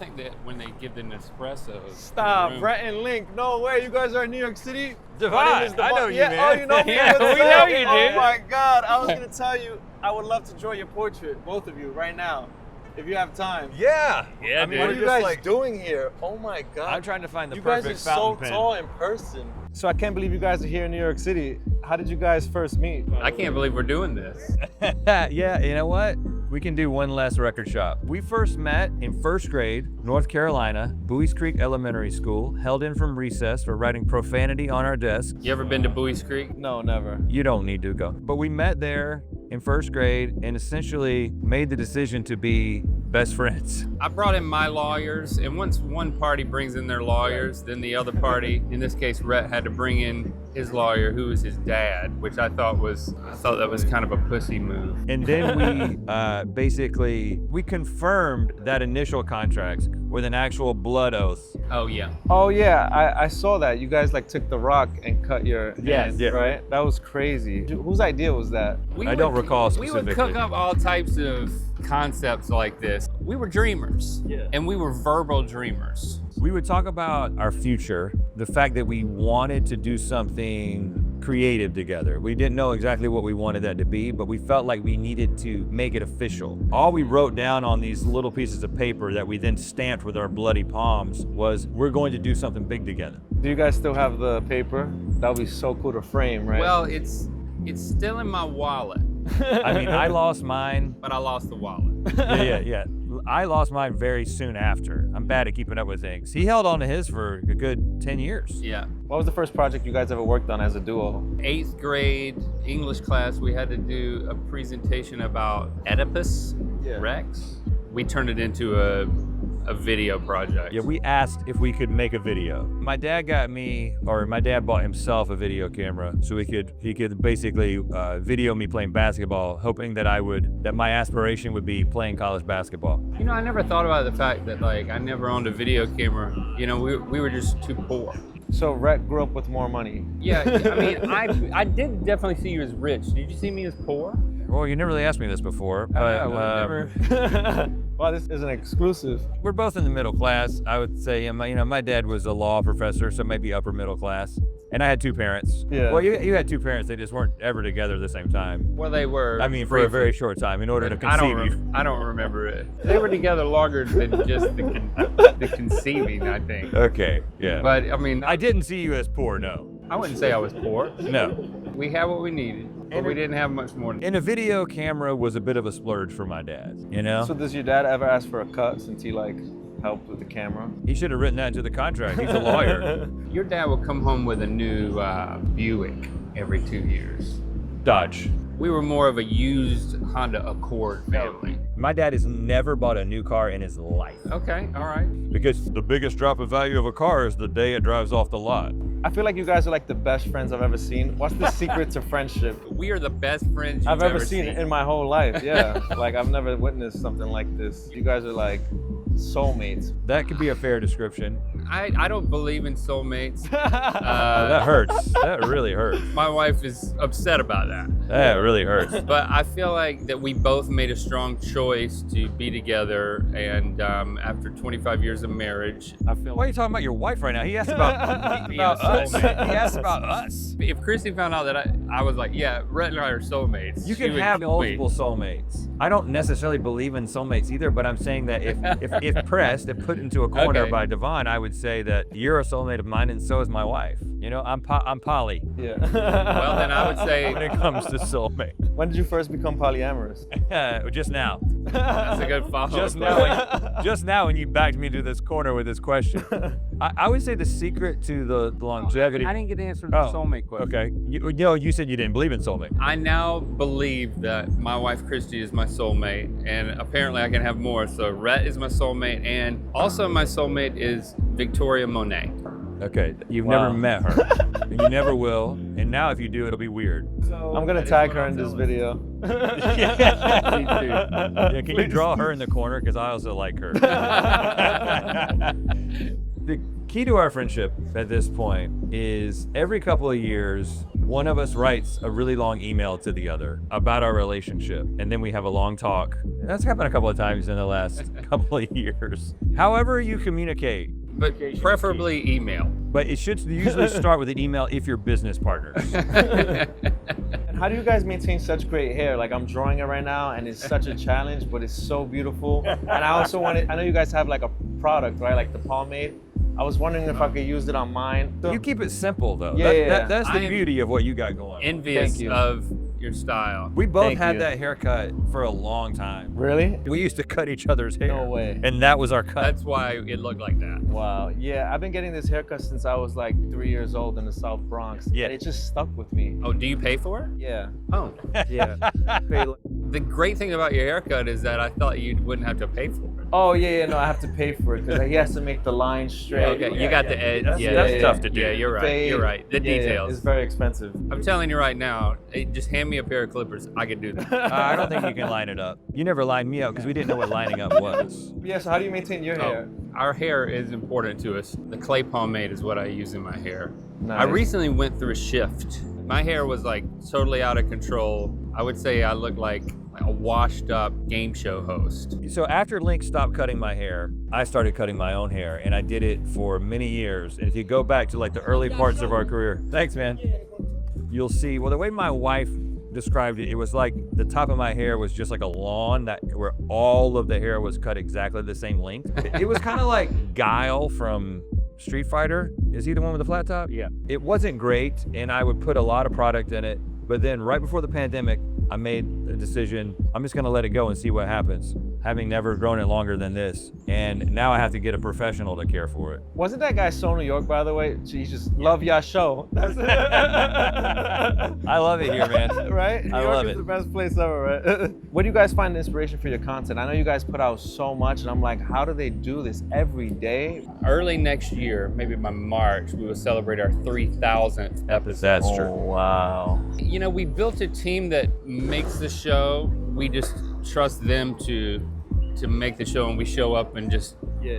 think that when they give the Nespressos. Stop, Rhett Link. No way, you guys are in New York City? Devon, I know you, yeah, man. Oh, you know me? Yeah, we know you, dude. Oh my God, I was gonna tell you, I would love to draw your portrait, both of you, right now, if you have time. Yeah. Yeah, I mean, dude. what are you guys doing here? Oh my God. I'm trying to find the You guys perfect are so fountain pen. tall in person. So I can't believe you guys are here in New York City. How did you guys first meet? I can't believe we're doing this. Yeah, you know what? We can do one last record shop. We first met in first grade, North Carolina, Buies Creek Elementary School, held in from recess for writing profanity on our desk. You ever been to Buies Creek? No, never. You don't need to go. But we met there in first grade and essentially made the decision to be best friends. I brought in my lawyers, and once one party brings in their lawyers, then the other party, in this case Rhett, had to bring in his lawyer, who was his dad, which I thought that was kind of a pussy move. And then we basically confirmed that initial contract with an actual blood oath. Oh yeah. Oh yeah, I saw that. You guys like took the rock and cut your hand, Yeah. right? That was crazy. Whose idea was that? I don't recall We would specifically. cook up all types of concepts like this. We were dreamers, and we were verbal dreamers. We would talk about our future, the fact that we wanted to do something creative together. We didn't know exactly what we wanted that to be, but we felt like we needed to make it official. All we wrote down on these little pieces of paper that we then stamped with our bloody palms was, we're going to do something big together. Do you guys still have the paper? That would be so cool to frame, right? Well, it's still in my wallet, I mean, I lost mine. but I lost the wallet. Yeah. I lost mine very soon after. I'm bad at keeping up with things. He held on to his for a good 10 years. Yeah. What was the first project you guys ever worked on as a duo? 8th grade English class, we had to do a presentation about Oedipus Rex. We turned it into a video project. Yeah, we asked if we could make a video. My dad bought himself a video camera so he could basically video me playing basketball, hoping that my aspiration would be playing college basketball. You know, I never thought about the fact that I never owned a video camera. You know, we were just too poor. So Rhett grew up with more money. Yeah, I mean, I did definitely see you as rich. Did you see me as poor? Well, you never really asked me this before, but Wow, this is an exclusive. we're both in the middle class. I would say, my dad was a law professor, so maybe upper middle class. And I had two parents. Yeah. Well, you had two parents. They just weren't ever together at the same time. Well, they were. I mean, for a very short time, in order to conceive you. I don't remember it. They were together longer than just the conceiving, I think. Okay, yeah. But I mean, I didn't see you as poor, no. I wouldn't say I was poor. No. We had what we needed, but we didn't have much more. And a video camera was a bit of a splurge for my dad, you know? So does your dad ever ask for a cut since he helped with the camera? He should have written that into the contract. He's a lawyer. Your dad would come home with a new Buick every 2 years. Dodge. We were more of a used Honda Accord family. My dad has never bought a new car in his life. Okay, all right. Because the biggest drop in value of a car is the day it drives off the lot. I feel like you guys are like the best friends I've ever seen. What's the secret to friendship? We are the best friends I've you've ever seen in my whole life, yeah. Like I've never witnessed something like this. You guys are like soulmates. That could be a fair description. I don't believe in soulmates. That hurts. That really hurts. My wife is upset about that. That really hurts. But I feel like that we both made a strong choice to be together, and after 25 years of marriage, I feel Why are you talking about your wife right now? He asked about us. He asked about us. If Christy found out that I was like, yeah, Rhett and I are soulmates, You she can would have kill me. multiple soulmates. I don't necessarily believe in soulmates either, but I'm saying that if pressed, if put into a corner Okay. by Devon, I would say that you're a soulmate of mine and so is my wife. You know, I'm poly Yeah. Well, then I would say when it comes to soulmate. When did you first become polyamorous? Just now. that's a good follow-up. Just now when you backed me into this corner with this question. I would say the secret to the longevity. I didn't get the answer to the soulmate question. Okay. You said you didn't believe in soulmate. I now believe that my wife Christy is my soulmate, and apparently I can have more. So Rhett is my soulmate, and also my soulmate is Victoria Monet. Okay. You've never met her. And you never will. And now if you do, it'll be weird. I'm gonna tag her in this video. Yeah, can you draw her in the corner? Because I also like her. Key to our friendship at this point is every couple of years, one of us writes a really long email to the other about our relationship, and then we have a long talk. That's happened a couple of times in the last couple of years. However you communicate. But preferably email. But it should usually start with an email if you're business partners. And how do you guys maintain such great hair? Like I'm drawing it right now and it's such a challenge, but it's so beautiful. And I also I know you guys have like a product, right? Like the pomade. I was wondering if I could use it on mine. You keep it simple though. Yeah, That's the beauty of what you got going on. Envious of your style. We both had that haircut for a long time. Really? We used to cut each other's hair. No way. And that was our cut. That's why it looked like that. Wow. Yeah, I've been getting this haircut since I was like 3 years old in the South Bronx. Yeah. And it just stuck with me. Oh, do you pay for it? Yeah. Oh. Yeah. The great thing about your haircut is that I thought you wouldn't have to pay for it. Oh yeah, no, I have to pay for it because he has to make the line straight. Okay, you got the edge. That's tough to do. Yeah, you're right. You're right. The details. It's very expensive. I'm telling you right now, just hand me a pair of clippers. I can do that. I don't think you can line it up. You never lined me up because we didn't know what lining up was. Yeah, so how do you maintain your hair? Our hair is important to us. The clay pomade is what I use in my hair. Nice. I recently went through a shift. My hair was like totally out of control. I would say I look like a washed up game show host. So after Link stopped cutting my hair, I started cutting my own hair, and I did it for many years. And if you go back to like the early parts of our career, thanks man, you'll see, well, the way my wife described it, it was like the top of my hair was just like a lawn where all of the hair was cut exactly the same length. It was kind of like Guile from Street Fighter. Is he the one with the flat top? Yeah. It wasn't great, and I would put a lot of product in it. But then right before the pandemic, I made a decision, I'm just gonna let it go and see what happens, having never grown it longer than this. And now I have to get a professional to care for it. Wasn't that guy so New York, by the way? She just love your show. That's it. I love it here, man. Right? New I York love is it. the best place ever, right? Where do you guys find the inspiration for your content? I know you guys put out so much, and I'm like, how do they do this every day? Early next year, maybe by March, we will celebrate our 3,000th episode. That's true. Wow. You know, we built a team that makes the show. We just trust them to make the show, and we show up and just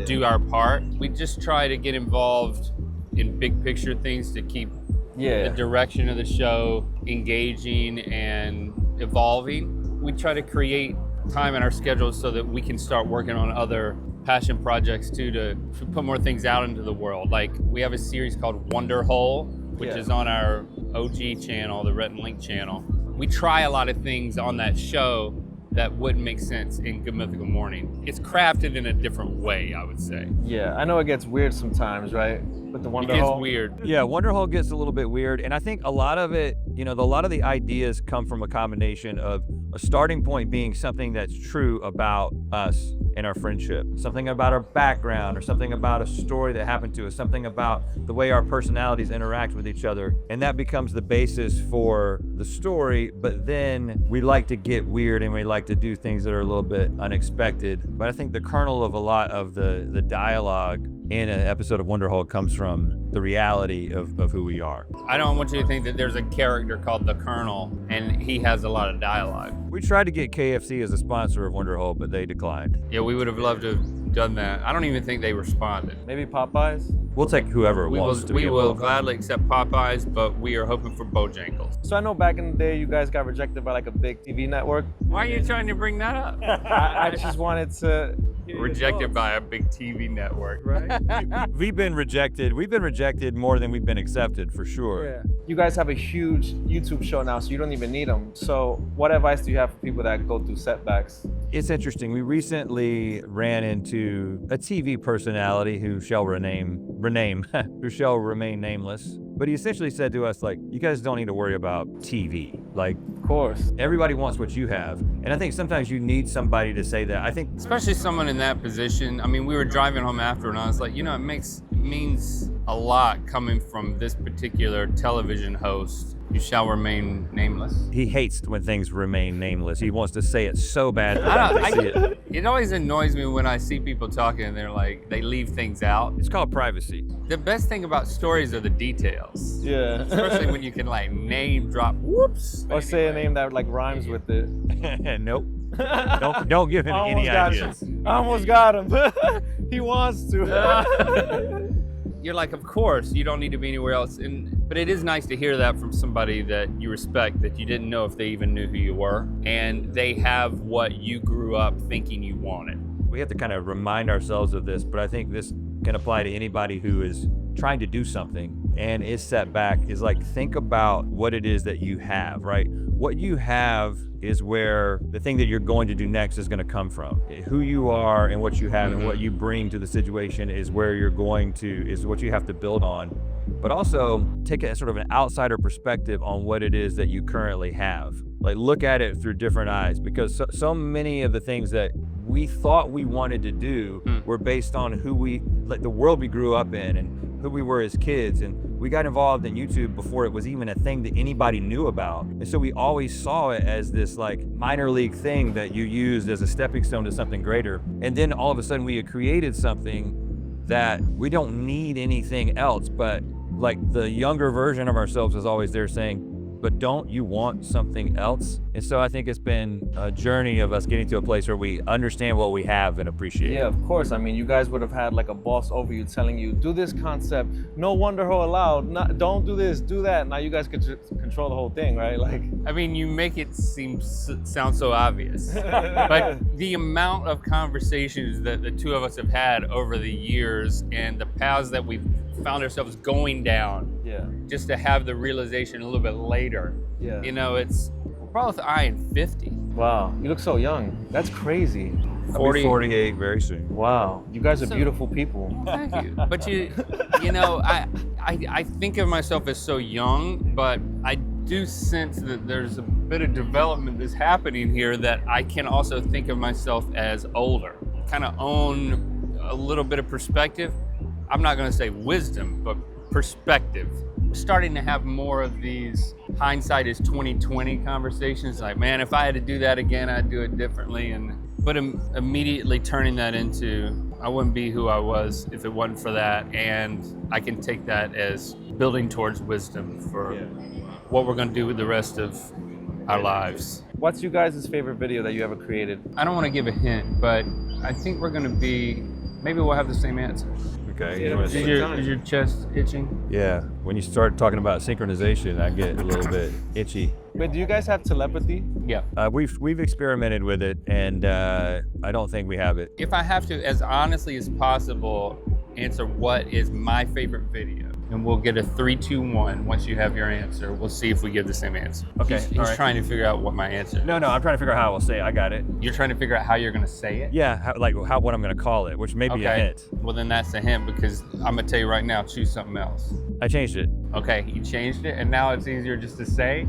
do our part. We just try to get involved in big picture things to keep the direction of the show engaging and evolving. We try to create time in our schedule so that we can start working on other passion projects too, to put more things out into the world. Like we have a series called Wonderhole, which is on our OG channel, the Rhett Link channel. We try a lot of things on that show that wouldn't make sense in Good Mythical Morning. It's crafted in a different way, I would say. Yeah, I know it gets weird sometimes, right? With the Wonderhole. It gets weird. Yeah, Wonderhole gets a little bit weird. And I think a lot of it, you know, a lot of the ideas come from a combination of a starting point being something that's true about us and our friendship, something about our background or something about a story that happened to us, something about the way our personalities interact with each other. And that becomes the basis for the story. But then we like to get weird and we like to do things that are a little bit unexpected. But I think the kernel of a lot of the dialogue in an episode of Wonderhole comes from the reality of who we are. I don't want you to think that there's a character called the Colonel and he has a lot of dialogue. We tried to get KFC as a sponsor of Wonderhole, but they declined. Yeah, we would have loved to have done that. I don't even think they responded. Maybe Popeyes? We'll take whoever wants to be We will involved. gladly accept Popeyes, but we are hoping for Bojangles. So I know back in the day you guys got rejected by like a big TV network. Why are you trying to bring that up? I just wanted to... Rejected by a big TV network, right? We've been rejected. We've been rejected more than we've been accepted, for sure. Yeah. You guys have a huge YouTube show now, so you don't even need them. So what advice do you have for people that go through setbacks? It's interesting. We recently ran into a TV personality who shall remain nameless. But he essentially said to us, like, you guys don't need to worry about TV. Like, Of course. everybody wants what you have. And I think sometimes you need somebody to say that. I think Especially someone in that position. I mean, we were driving home after and I was like, you know, it means a lot coming from this particular television host. You shall remain nameless. he hates when things remain nameless. He wants to say it so bad. It always annoys me when I see people talking and they're like, they leave things out. It's called privacy. The best thing about stories are the details. Yeah. Especially when you can like name drop, whoops. Or say a name that like rhymes with it. Nope. Don't give him any ideas. I almost got him. He wants to. you're like, of course, you don't need to be anywhere else. But it is nice to hear that from somebody that you respect, that you didn't know if they even knew who you were, and they have what you grew up thinking you wanted. We have to kind of remind ourselves of this, but I think this can apply to anybody who is trying to do something and is set back. Is like, think about what it is that you have, right? What you have is where the thing that you're going to do next is going to come from. Who you are and what you have and what you bring to the situation is where you're going to, is what you have to build on. But also take a sort of an outsider perspective on what it is that you currently have. Like, look at it through different eyes, because so many of the things that we thought we wanted to do were based on like the world we grew up in and who we were as kids. And we got involved in YouTube before it was even a thing that anybody knew about. And so we always saw it as this like minor league thing that you used as a stepping stone to something greater. And then all of a sudden we had created something that we don't need anything else, but like the younger version of ourselves is always there saying, but don't you want something else? And so I think it's been a journey of us getting to a place where we understand what we have and appreciate it. Yeah, of course. I mean, you guys would have had like a boss over you telling you, do this concept, no Wonderhole allowed, don't do this, do that. Now you guys could just control the whole thing, right? Like, I mean, you make it sound so obvious, but the amount of conversations that the two of us have had over the years and the paths that we've found ourselves going down, just to have the realization a little bit later. You know, we're both eyeing 50. Wow, you look so young. That's crazy. 40, 48 very soon. Wow, you guys are beautiful people. Thank you. But you know, I think of myself as so young, but I do sense that there's a bit of development that's happening here that I can also think of myself as older. Kind of own a little bit of perspective. I'm not going to say wisdom, but perspective. Starting to have more of these hindsight is 2020 conversations. Like, man, if I had to do that again, I'd do it differently. But immediately turning that into, I wouldn't be who I was if it wasn't for that. And I can take that as building towards wisdom for what we're going to do with the rest of our lives. What's you guys' favorite video that you ever created? I don't want to give a hint, but I think we're going to be, maybe we'll have the same answer. Okay. Is your chest itching? Yeah. When you start talking about synchronization, I get a little bit itchy. Wait, do you guys have telepathy? Yeah. We've experimented with it, and I don't think we have it. If I have to, as honestly as possible, answer what is my favorite video, and we'll get a 3, 2, 1. Once you have your answer, we'll see if we give the same answer. Okay. He's trying to figure out what my answer is. No, I'm trying to figure out how I will say it. I got it. You're trying to figure out how you're going to say it? Yeah, what I'm going to call it, which may be a hint. Well, then that's a hint, because I'm going to tell you right now, choose something else. I changed it. Okay, you changed it, and now it's easier just to say?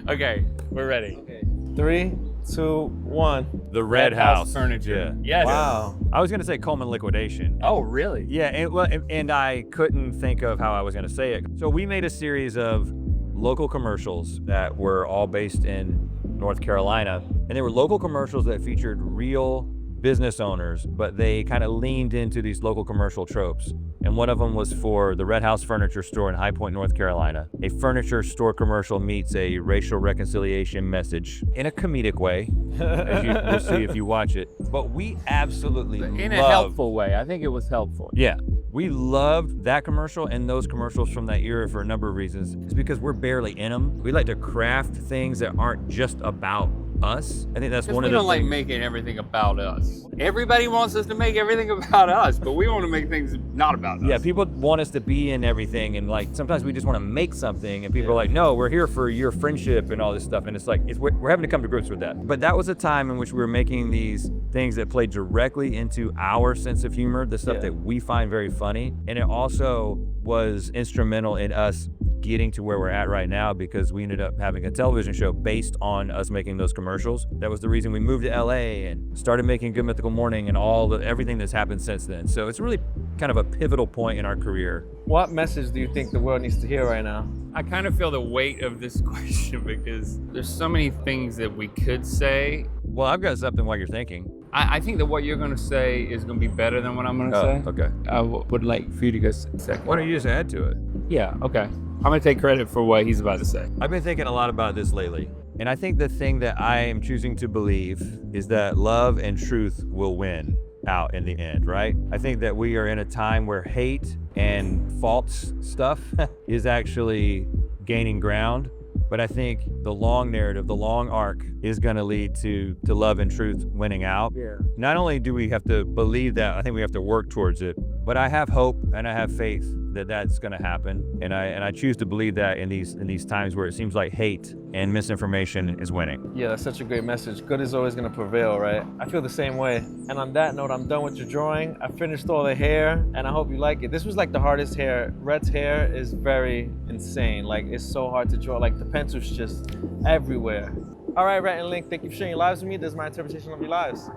Okay, we're ready. Okay. 3, 2, 1. The Red House Furniture. Yeah. Yes. Wow. I was going to say Coleman Liquidation. Oh, really? Yeah, and I couldn't think of how I was going to say it. So we made a series of local commercials that were all based in North Carolina. And they were local commercials that featured real business owners, but they kind of leaned into these local commercial tropes. And one of them was for the Red House Furniture Store in High Point, North Carolina. A furniture store commercial meets a racial reconciliation message in a comedic way, as you'll see if you watch it. But we absolutely in a helpful way. I think it was helpful. Yeah. We loved that commercial and those commercials from that era for a number of reasons. It's because we're barely in them. We like to craft things that aren't just about us. I think that's one of the things. We don't like making everything about us. Everybody wants us to make everything about us, but we want to make things not about us. Yeah, people want us to be in everything, and like sometimes we just want to make something, and people are like, no, we're here for your friendship and all this stuff, and it's like we're having to come to grips with that. But that was a time in which we were making these things that played directly into our sense of humor, the stuff that we find very funny, and it also was instrumental in us getting to where we're at right now, because we ended up having a television show based on us making those commercials. That was the reason we moved to LA and started making Good Mythical Morning and everything that's happened since then. So it's really kind of a pivotal point in our career. What message do you think the world needs to hear right now? I kind of feel the weight of this question, because there's so many things that we could say. Well, I've got something while you're thinking. I think that what you're going to say is going to be better than what I'm going to say. Okay. I would like for you to go second. Why don't you just add to it? Yeah, okay. I'm going to take credit for what he's about to say. I've been thinking a lot about this lately. And I think the thing that I am choosing to believe is that love and truth will win out in the end, right? I think that we are in a time where hate and false stuff is actually gaining ground. But I think the long narrative, the long arc is going to lead to love and truth winning out. Yeah. Not only do we have to believe that, I think we have to work towards it, but I have hope and I have faith that that's going to happen. And I choose to believe that in these times where it seems like hate and misinformation is winning. Yeah, that's such a great message. Good is always gonna prevail, right? I feel the same way. And on that note, I'm done with your drawing. I finished all the hair, and I hope you like it. This was like the hardest hair. Rhett's hair is very insane. Like, it's so hard to draw. Like, the pencil's just everywhere. All right, Rhett and Link, thank you for sharing your lives with me. This is my interpretation of your lives.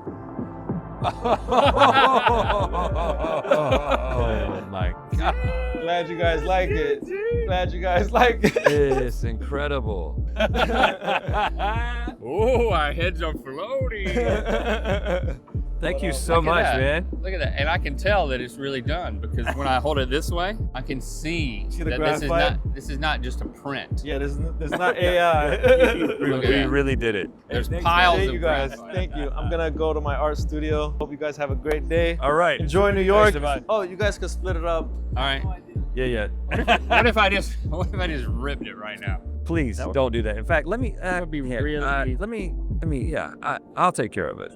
Oh my God. Glad you guys like it. Glad you guys like it. It's incredible. Oh, our heads are floating. Thank you so Look at much, that. man. Look at that. And I can tell that it's really done because when I hold it this way, I can see See the that graphite? this is not just a print. Yeah, this is not AI. Look at We that. really did it. There's Thanks, piles thank of you guys. graphite. Thank you. I'm gonna go to my art studio. Hope you guys have a great day. All right. Enjoy New York. Thanks, Devon. Oh, you guys can split it up. All right. Yeah. What if I just ripped it right now? Please don't do that. In fact, let me. That would be here, really. let me. Yeah, I'll take care of it.